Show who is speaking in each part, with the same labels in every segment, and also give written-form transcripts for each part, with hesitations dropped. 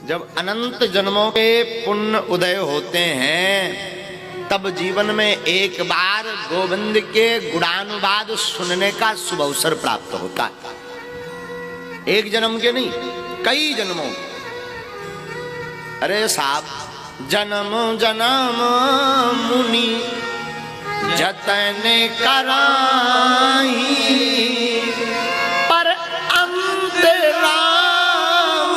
Speaker 1: जब अनंत जन्मों के पुण्य उदय होते हैं तब जीवन में एक बार गोविंद के गुणानुवाद सुनने का शुभ अवसर प्राप्त होता है। एक जन्म के नहीं, कई जन्मों। अरे साहब, जन्म जन्म मुनि जतन कराई, पर अंत राम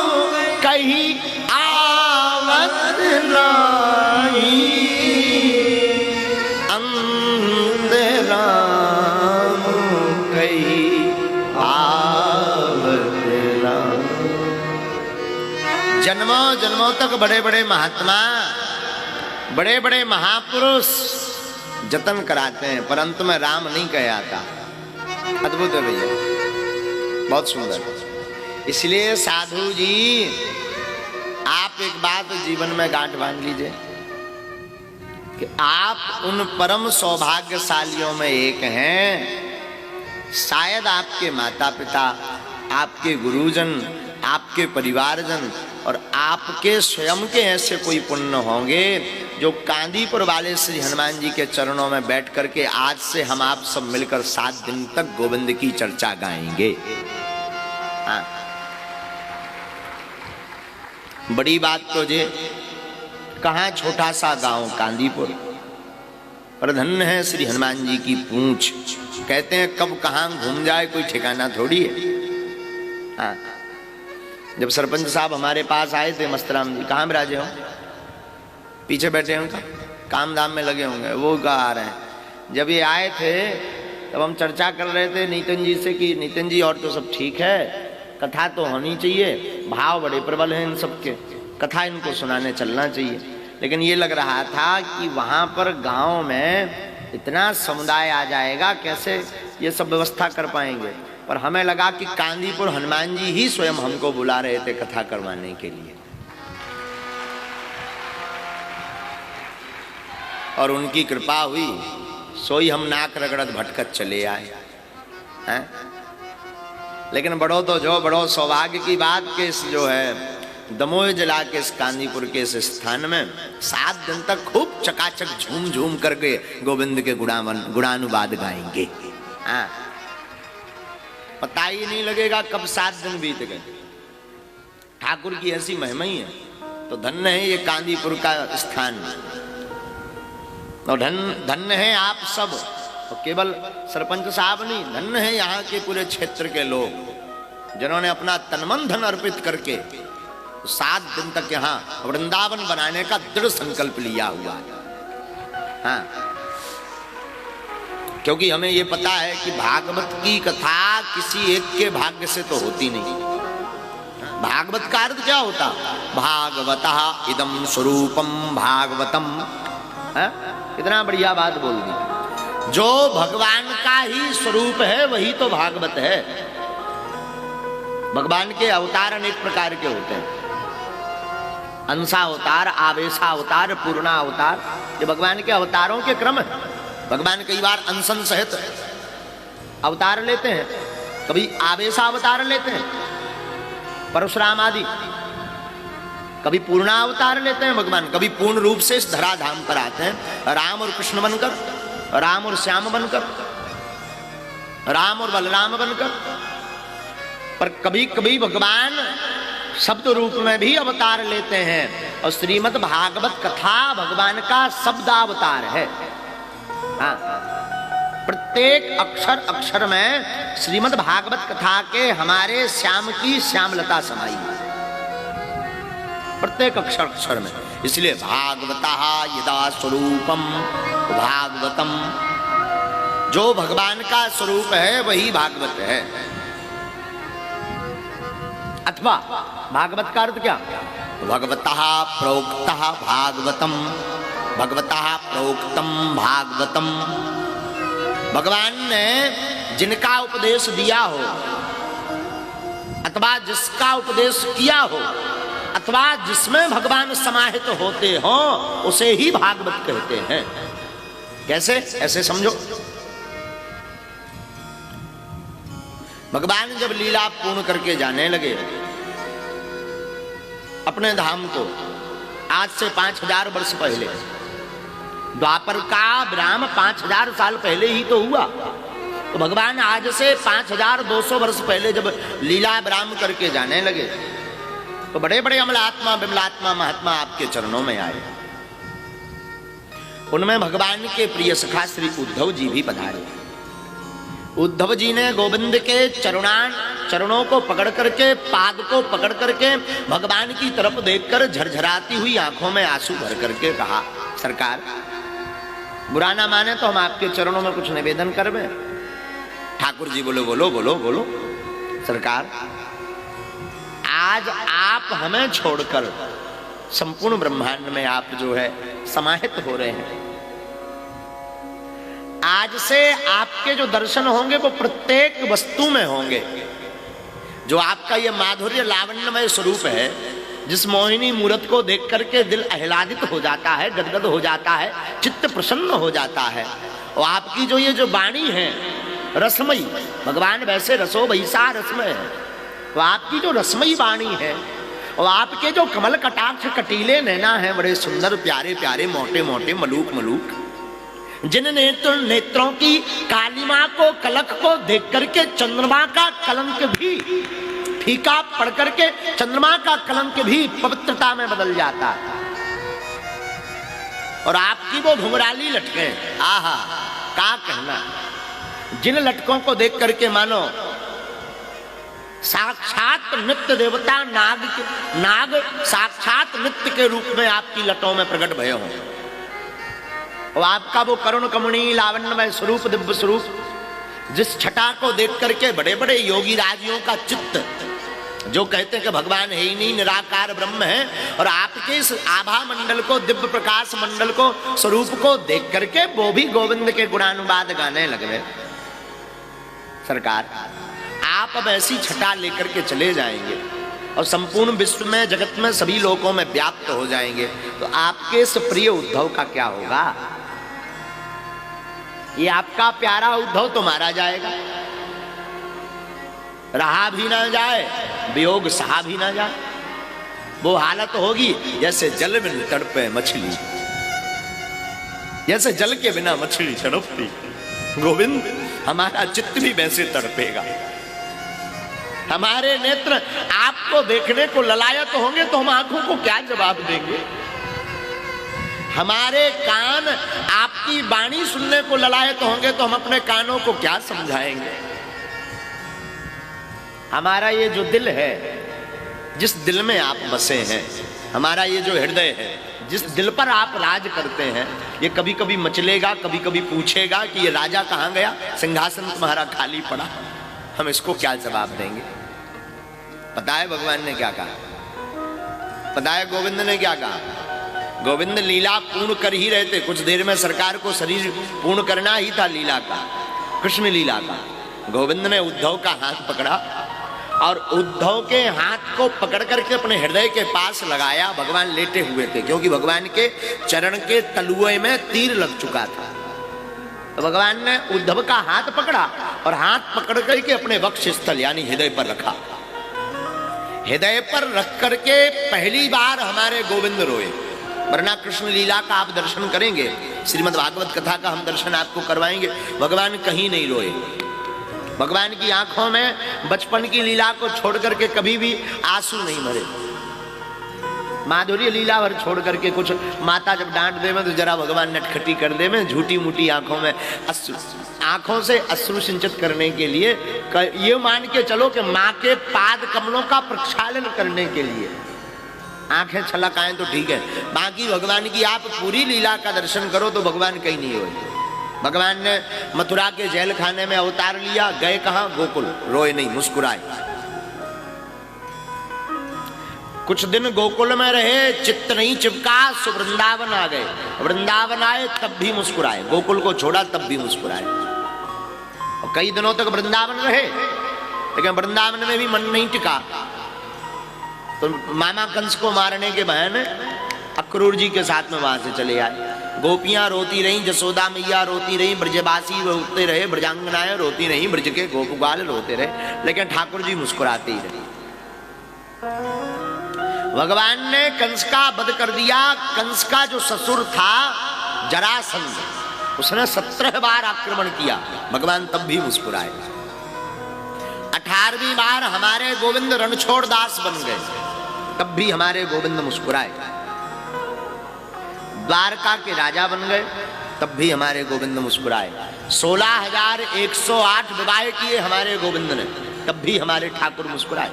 Speaker 1: कहीं आवत नाई। अंत राम कहीं आवत नाई। जन्मों जन्मों तक बड़े बड़े महात्मा, बड़े बड़े महापुरुष जतन कराते हैं, परंतु में राम नहीं कह आता। अद्भुत है भैया, बहुत सुंदर। इसलिए साधु जी, आप एक बात जीवन में गांठ बांध लीजिए कि आप उन परम सौभाग्यशालियों में एक हैं। शायद आपके माता पिता, आपके गुरुजन, आपके परिवारजन और आपके स्वयं के ऐसे कोई पुण्य होंगे जो कांदीपुर वाले श्री हनुमान जी के चरणों में बैठ करके आज से हम आप सब मिलकर 7 दिन तक गोविंद की चर्चा गाएंगे। हाँ, बड़ी बात तो जे, कहाँ छोटा सा गांव कांदीपुर, पर धन्य है श्री हनुमान जी की पूंछ। कहते हैं कब कहाँ घूम जाए कोई ठिकाना थोड़ी है। हाँ, जब सरपंच साहब हमारे पास आए थे, मस्तराम जी कहाँ बिराजे हो, पीछे बैठे होंगे, काम धाम में लगे होंगे, वो गा रहे हैं। जब ये आए थे तब हम चर्चा कर रहे थे नितिन जी से कि नितिन जी और तो सब ठीक है, कथा तो होनी चाहिए, भाव बड़े प्रबल हैं इन सबके, कथा इनको सुनाने चलना चाहिए। लेकिन ये लग रहा था कि वहाँ पर गांव में इतना समुदाय आ जाएगा, कैसे ये सब व्यवस्था कर पाएंगे। पर हमें लगा कि कांदीपुर हनुमान जी ही स्वयं हमको बुला रहे थे कथा करवाने के लिए, और उनकी कृपा हुई, सोई हम नाक रगड़त भटकत चले आए हैं। लेकिन बड़ो तो जो बड़ो सौभाग्य की बात के इस जो है दमोह जिला के इस कांदीपुर के इस स्थान में 7 दिन तक खूब चकाचक झूम झूम करके गोविंद के गुणानुवाद गाएंगे। हाँ, पता ही नहीं लगेगा कब 7 दिन बीत गए। ठाकुर की ऐसी महिमा ही है। तो धन्य है ये कांदीपुर का स्थान, और धन्य है आप सब। और केवल सरपंच साहब नहीं, धन्य है यहाँ के पूरे क्षेत्र के लोग जिन्होंने अपना तनमन धन अर्पित करके 7 दिन तक यहाँ वृंदावन बनाने का दृढ़ संकल्प लिया हुआ है। हाँ, क्योंकि हमें ये पता है कि भागवत की कथा किसी एक के भाग्य से तो होती नहीं। भागवत का अर्थ क्या होता? भागवतः इदं स्वरूपम भागवतम। कितना बढ़िया बात बोल दी। जो भगवान का ही स्वरूप है वही तो भागवत है। भगवान के अवतार अनेक प्रकार के होते हैं, अंशावतार, आवेशावतार, पूर्णावतार। ये भगवान के अवतारों के क्रम है। भगवान कई बार अंशन सहित अवतार लेते हैं, कभी आवेशावतार लेते हैं, परशुराम आदि, कभी पूर्णावतार लेते हैं भगवान, कभी पूर्ण रूप से इस धराधाम पर आते हैं, राम और कृष्ण बनकर, राम और श्याम बनकर, राम और बलराम बनकर। पर कभी कभी भगवान शब्द रूप में भी अवतार लेते हैं, और श्रीमद् भागवत कथा भगवान का शब्दावतार है। हाँ, प्रत्येक अक्षर अक्षर में श्रीमद् भागवत कथा के हमारे श्याम की श्यामलता समाई, प्रत्येक अक्षर अक्षर में। इसलिए भागवतः यदा स्वरूपम भागवतम, जो भगवान का स्वरूप है वही भागवत है। अथवा भागवत का अर्थ क्या? भगवतः प्रोक्तः भागवतम, भगवतः प्रोक्तम भागवतम। भगवान ने जिनका उपदेश दिया हो, अथवा जिसका उपदेश किया हो, अथवा जिसमें भगवान समाहित होते हो, उसे ही भागवत कहते हैं। कैसे? ऐसे समझो, भगवान जब लीला पूर्ण करके जाने लगे अपने धाम को, आज से 5000 वर्ष पहले। द्वापर का विराम 5000 साल पहले ही तो हुआ। तो भगवान आज से 5200 वर्ष पहले जब लीला विराम करके जाने लगे तो बड़े बड़े अमलात्मा विमलात्मा महात्मा आपके चरणों में आए। उनमें भगवान के प्रिय सखा श्री उद्धव जी भी पधारे। उद्धव जी ने गोविंद के चरणों को पकड़ करके, पाद को पकड़ करके भगवान की तरफ देखकर झरझराती हुई आंखों में आंसू भर करके कहा, सरकार बुरा ना माने तो हम आपके चरणों में कुछ निवेदन करवे। ठाकुर जी बोलो बोलो बोलो बोलो। सरकार आज आप हमें छोड़कर संपूर्ण ब्रह्मांड में आप जो है समाहित हो रहे हैं। आज से आपके जो दर्शन होंगे वो प्रत्येक वस्तु में होंगे। जो आपका ये माधुर्य लावण्यमय स्वरूप है, जिस मोहिनी मूर्त को देख करके दिल आह्लादित हो जाता है, गदगद हो जाता है, चित्त प्रसन्न हो जाता है। और आपकी जो ये जो वाणी है रसमयी, भगवान वैसे रसो वैसा रसमय है, तो आपकी जो रसमयी वाणी है और आपके जो कमल कटाक्ष कटीले नैना है, बड़े सुंदर प्यारे प्यारे मोटे मोटे मलूक मलूक, जिन नेत्रों की कालिमा को कलक को देख करके चंद्रमा का कलंक भी फीका पड़ करके चंद्रमा का कलंक भी पवित्रता में बदल जाता है। और आपकी वो घुंघराली लटकें, आहा क्या कहना, जिन लटकों को देख करके मानो साक्षात नित्य देवता नाग साक्षात नित्य के रूप में आपकी लटों में प्रकट भय हो। और आपका वो करुण कमणीय लावण्यमय स्वरूप, दिव्य स्वरूप, जिस छटा को देख करके बड़े बड़े योगी राजियों का चित्त, जो कहते हैं कि भगवान है ही नहीं, निराकार ब्रह्म है, और आपके इस आभा मंडल को, दिव्य प्रकाश मंडल को, स्वरूप को देख करके वो भी गोविंद के गुणानुवाद गाने लगे। सरकार आप अब ऐसी छटा लेकर के चले जाएंगे और संपूर्ण विश्व में, जगत में, सभी लोगों में व्याप्त हो जाएंगे, तो आपके इस प्रिय उद्धव का क्या होगा? ये आपका प्यारा उद्धव तो मारा जाएगा, रहा भी ना जाए, वियोग सहा भी ना जाए। वो हालत होगी जैसे जल में तड़पे मछली, जैसे जल के बिना मछली तड़पती। गोविंद हमारा चित्त भी वैसे तड़पेगा। हमारे नेत्र आपको देखने को ललायत होंगे तो हम आंखों को क्या जवाब देंगे? हमारे कान आपकी वाणी सुनने को ललायत होंगे तो हम अपने कानों को क्या समझाएंगे? हमारा ये जो दिल है, जिस दिल में आप बसे हैं, हमारा ये जो हृदय है, जिस दिल पर आप राज करते हैं, ये कभी कभी मचलेगा, कभी कभी पूछेगा कि ये राजा कहाँ गया, सिंहासन तुम्हारा खाली पड़ा। हम इसको क्या जवाब देंगे? पता है भगवान ने क्या कहा? पता है गोविंद ने क्या कहा? गोविंद लीला पूर्ण कर ही रहे थे। कुछ देर में सरकार को शरीर पूर्ण करना ही था लीला का, कृष्ण लीला का। गोविंद ने उद्धव का हाथ पकड़ा और उद्धव के हाथ को पकड़ करके अपने हृदय के पास लगाया। भगवान लेटे हुए थे क्योंकि भगवान के चरण के तलुए में तीर लग चुका था। तो भगवान ने उद्धव का हाथ पकड़ा और हाथ पकड़ करके अपने वक्ष स्थल यानी हृदय पर रखा। हृदय पर रख करके पहली बार हमारे गोविंद रोए, वरना कृष्ण लीला का आप दर्शन करेंगे, श्रीमद् भागवत कथा का हम दर्शन आपको करवाएंगे, भगवान कहीं नहीं रोए। भगवान की आंखों में बचपन की लीला को छोड़ करके कभी भी आंसू नहीं भरे। माधुर्य लीला भर छोड़ करके कुछ माता जब डांट दे में तो जरा भगवान नटखटी कर दे में, झूठी मूठी आंखों में अश्रु, आंखों से अश्रु सिंचित करने के लिए, ये मान के चलो कि माँ के पाद कमलों का प्रक्षालन करने के लिए आंखें छलकाएं तो ठीक है, बाकी भगवान की आप पूरी लीला का दर्शन करो तो भगवान कहीं नहीं होए। भगवान ने मथुरा के जेल खाने में अवतार लिया, गए कहां? गोकुल। रोए नहीं, मुस्कुराए। कुछ दिन गोकुल में रहे, चित्त नहीं चिपका, सो वृंदावन आ गए। वृंदावन आए तब भी मुस्कुराए, गोकुल को छोड़ा तब भी मुस्कुराए। और कई दिनों तक वृंदावन रहे, लेकिन वृंदावन में भी मन नहीं टिका। तो मामा कंस को मारने के बहाने अक्रूर जी के साथ में वहां से चले आए। गोपियां रोती रहीं, जसोदा मैया रोती रहीं, ब्रजवासी रोते रहे, ब्रजांगनाएं रोती रहीं, ब्रज के गोपबाल रोते रहे, लेकिन ठाकुर जी मुस्कुराते ही रहे। भगवान ने कंस का वध कर दिया। कंस का जो ससुर था जरासंध, उसने 17 बार आक्रमण किया, भगवान तब भी मुस्कुराए। 18वीं बार हमारे गोविंद रणछोड़ दास बन गए, तब भी हमारे गोविंद मुस्कुराए। द्वारका के राजा बन गए, तब भी हमारे गोविंद मुस्कुराए। 16,108 विवाह किए हमारे गोविंद ने, तब भी हमारे ठाकुर मुस्कुराए।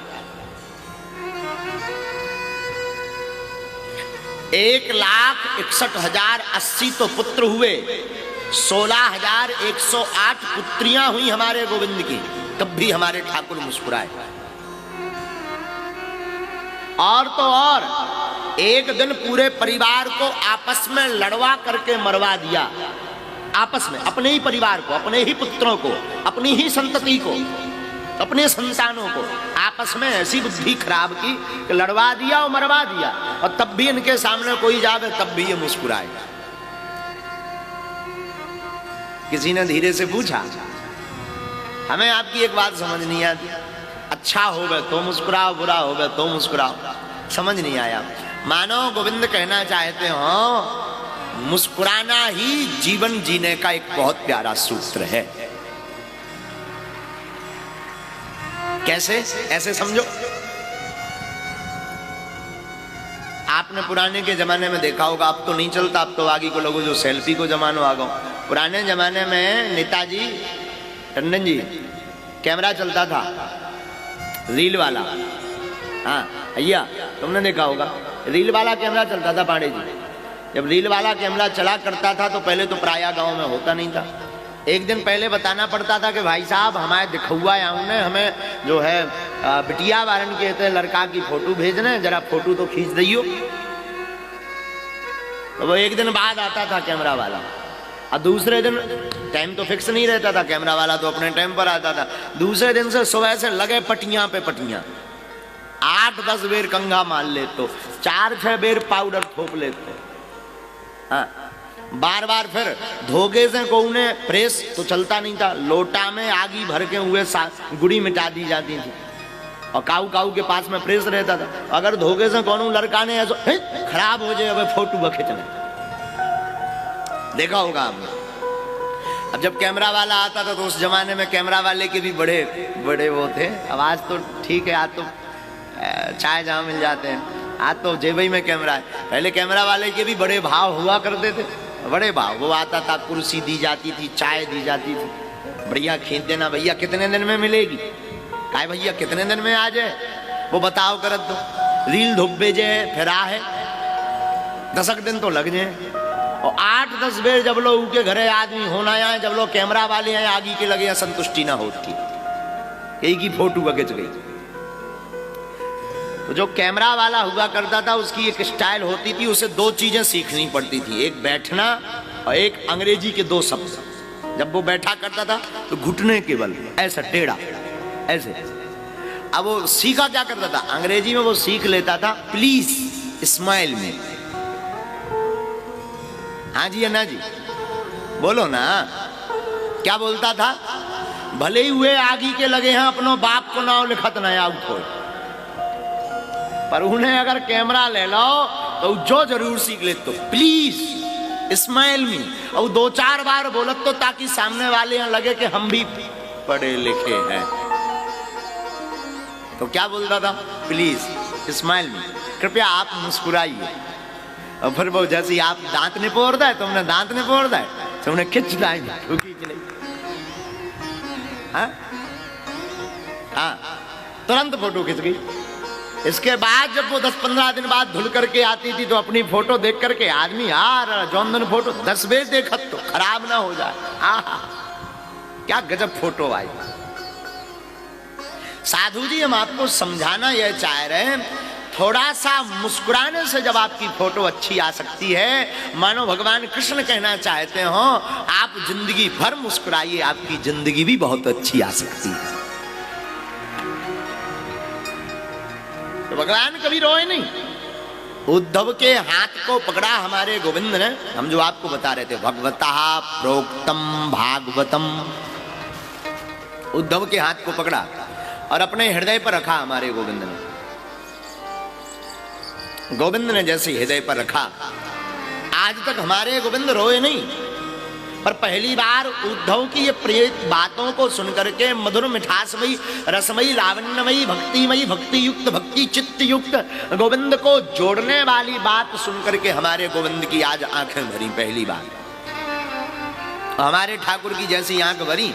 Speaker 1: 1,61,080 तो पुत्र हुए, 16,108 पुत्रियां हुई हमारे गोविंद की, तब भी हमारे ठाकुर मुस्कुराए। और तो और एक दिन पूरे परिवार को आपस में लड़वा करके मरवा दिया। आपस में अपने ही परिवार को, अपने ही पुत्रों को, अपनी ही संतति को, अपने संतानों को आपस में ऐसी बुद्धि खराब की कि लड़वा दिया और मरवा दिया। और तब भी इनके सामने कोई जावे तब भी ये मुस्कुराए। किसी ने धीरे से पूछा, हमें आपकी एक बात समझ नहीं आती, अच्छा हो गए तो मुस्कुराओ, बुरा हो गए तो मुस्कुराओ। समझ नहीं आया। मानो गोविंद कहना चाहते हो मुस्कुराना ही जीवन जीने का एक बहुत प्यारा सूत्र है। कैसे? ऐसे समझो, आपने पुराने के जमाने में देखा होगा, अब तो नहीं चलता, अब तो आगे को लोगों जो सेल्फी को जमानो आ गो। पुराने जमाने में नेताजी टंडन जी कैमरा चलता था, रील वाला। हाँ भैया, तुमने देखा होगा रील वाला कैमरा चलता था पांडे जी। जब रील वाला कैमरा चला करता था तो पहले तो प्राय गांव में होता नहीं था। एक दिन पहले बताना पड़ता था कि भाई साहब हमारे दिखुआ ने हमें जो है बिटिया वारन के थे लड़का की फोटो भेजने, जरा फोटो तो खींच दियो। तो वो एक दिन बाद आता था कैमरा वाला, और दूसरे दिन टाइम तो फिक्स नहीं रहता था, कैमरा वाला तो अपने टाइम पर आता था। दूसरे दिन से सुबह से लगे पटियां पे पटियां, 8-10 बेर कंघा मार ले तो 4-6 बेर पाउडर थोप लेते। हाँ, बार बार फिर धोखे से को उन्हें प्रेस तो चलता नहीं था, लोटा में आगी भर के हुए गुड़ी मिटा दी जाती थी, और काऊ काऊ के पास में प्रेस रहता था। अगर धोखे से कौन लड़का ने ऐसा खराब हो जाए, अब फोटो खींचने देखा होगा आपने। अब जब कैमरा वाला आता था तो उस जमाने में कैमरा वाले के भी बड़े बड़े वो थे। आवाज तो ठीक है, आज तो चाय जहाँ मिल जाते हैं, आज तो जेबी में कैमरा है। पहले कैमरा वाले के भी बड़े भाव हुआ करते थे, बड़े भाव। वो आता था, कुर्सी दी जाती थी, चाय दी जाती थी, बढ़िया खींच देना, भैया कितने दिन में मिलेगी, काय भैया कितने दिन में आ जाए, वो बताओ करत दो। रील धुप भेजे फिर है 10 दिन तो लग जाए। और 8-10 बेर जब लोग के घरे आदमी होना आए, जब लोग कैमरा वाले आए आगे के लगे, संतुष्टि ना होती, एक ही फोटो खिंच गई। तो जो कैमरा वाला हुआ करता था उसकी एक स्टाइल होती थी, उसे 2 चीजें सीखनी पड़ती थी, एक बैठना और एक अंग्रेजी के 2 शब्द। जब वो बैठा करता था तो घुटने के बल ऐसा टेढ़ा ऐसे। अब वो सीखा क्या करता था, अंग्रेजी में वो सीख लेता था प्लीज स्माइल में। हाँ जी अन्ना जी बोलो ना, क्या बोलता था, भले ही हुए आगे के लगे हैं अपनों बाप को नाव लिखत ना आउट हो, पर उन्हें अगर कैमरा ले लो तो जो जरूर सीख ले तो प्लीज स्माइल मी। और 2-4 बार बोलत तो ताकि सामने वाले यहाँ लगे कि हम भी पढ़े लिखे हैं। तो क्या बोलता था, प्लीज स्माइल मी, कृपया आप मुस्कुराइए। और फिर वो जैसे आप दांत निपोड़ दे, तुमने दांत निपोड़ दे तो उन्हें खिंच लाएंगे, खींच ले। हाँ, तुरंत फोटो खिंच गई। इसके बाद जब वो 10-15 दिन बाद धुल करके आती थी तो अपनी फोटो देख करके आदमी यार जौनदन फोटो 10 बेर देखत तो खराब ना हो जाए। आहा, क्या गजब फोटो आई। साधु जी हम आपको समझाना यह चाह रहे हैं, थोड़ा सा मुस्कुराने से जब आपकी फोटो अच्छी आ सकती है, मानो भगवान कृष्ण कहना चाहते हो आप जिंदगी भर मुस्कुराइए, आपकी जिंदगी भी बहुत अच्छी आ सकती है। तो भगवान कभी रोए नहीं। उद्धव के हाथ को पकड़ा हमारे गोविंद ने, हम जो आपको बता रहे थे, भगवतः प्रोक्तम भागवतम। उद्धव के हाथ को पकड़ा और अपने हृदय पर रखा हमारे गोविंद ने। गोविंद ने जैसे हृदय पर रखा। आज तक हमारे गोविंद रोए नहीं, पर पहली बार उद्धव की ये प्रिय बातों को सुनकर के मधुर मिठासमयी रसमयी लावण्यमयी भक्तिमयी भक्ति युक्त भक्ति चित्त युक्त गोविंद को जोड़ने वाली बात सुनकर के हमारे गोविंद की आज आंखें भरी। पहली बार हमारे ठाकुर की जैसी आंख भरी।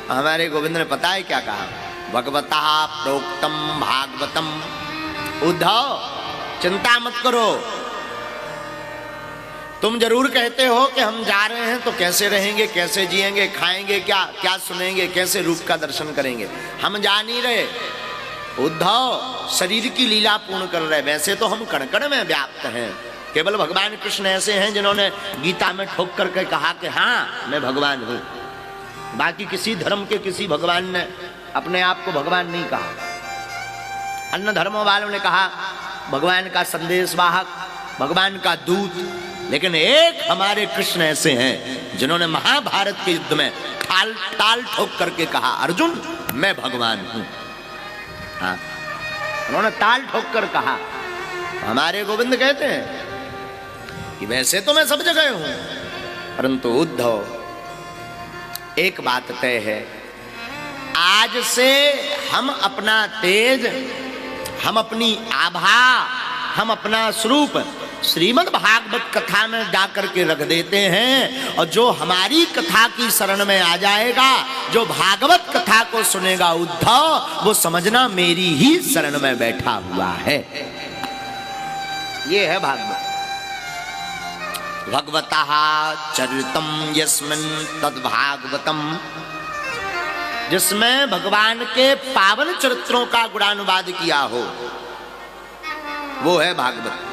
Speaker 1: हमारे गोविंद ने पता है क्या कहा? भगवता प्रोक्तम भागवतम। उद्धव चिंता मत करो, तुम जरूर कहते हो कि हम जा रहे हैं तो कैसे रहेंगे, कैसे जिएंगे, खाएंगे क्या, क्या सुनेंगे, कैसे रूप का दर्शन करेंगे। हम जा नहीं रहे उद्धव, शरीर की लीला पूर्ण कर रहे। वैसे तो हम कण कण में व्याप्त हैं। केवल भगवान कृष्ण ऐसे हैं जिन्होंने गीता में ठोक करके कहा कि हाँ मैं भगवान हूं। बाकी किसी धर्म के किसी भगवान ने अपने आप को भगवान नहीं कहा। अन्य धर्मों वालों ने कहा भगवान का संदेश वाहक, भगवान का दूत। लेकिन एक हमारे कृष्ण ऐसे हैं जिन्होंने महाभारत के युद्ध में ताल ठोक करके कहा अर्जुन मैं भगवान हूं। हाँ, उन्होंने ताल ठोक कर कहा। हमारे गोविंद कहते हैं कि वैसे तो मैं सब जगह हूं, परंतु उद्धव एक बात तय है, आज से हम अपना तेज, हम अपनी आभा, हम अपना स्वरूप श्रीमद् भागवत कथा में जाकर के रख देते हैं। और जो हमारी कथा की शरण में आ जाएगा, जो भागवत कथा को सुनेगा उद्धव, वो समझना मेरी ही शरण में बैठा हुआ है। ये है भागवत। भगवतः चरितम यस्मिन् तद्भागवतम, जिसमें भगवान के पावन चरित्रों का गुणानुवाद किया हो, वो है भागवत।